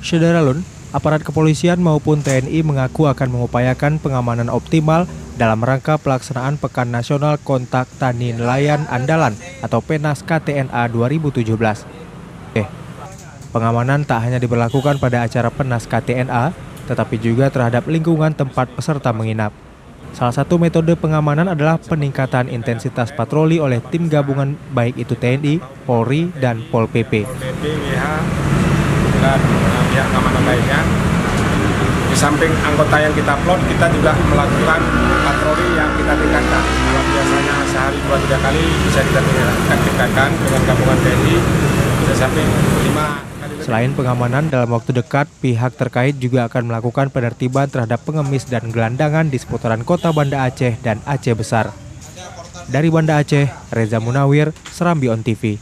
Sederalun, aparat kepolisian maupun TNI mengaku akan mengupayakan pengamanan optimal dalam rangka pelaksanaan Pekan Nasional Kontak Tani Nelayan Andalan atau PENAS KTNA 2017. Pengamanan tak hanya diberlakukan pada acara PENAS KTNA, tetapi juga terhadap lingkungan tempat peserta menginap. Salah satu metode pengamanan adalah peningkatan intensitas patroli oleh tim gabungan baik itu TNI, Polri, dan Pol PP. Dan pihak keamanan lainnya. Di samping anggota yang kita plot, kita juga melakukan patroli yang kita tingkatkan. Kalau biasanya sehari 2-3 kali bisa kita tingkatkan dengan gabungan TNI bisa sampai 5 kali. Selain pengamanan, dalam waktu dekat pihak terkait juga akan melakukan penertiban terhadap pengemis dan gelandangan di seputaran kota Banda Aceh dan Aceh Besar. Dari Banda Aceh, Reza Munawir, Serambi On TV.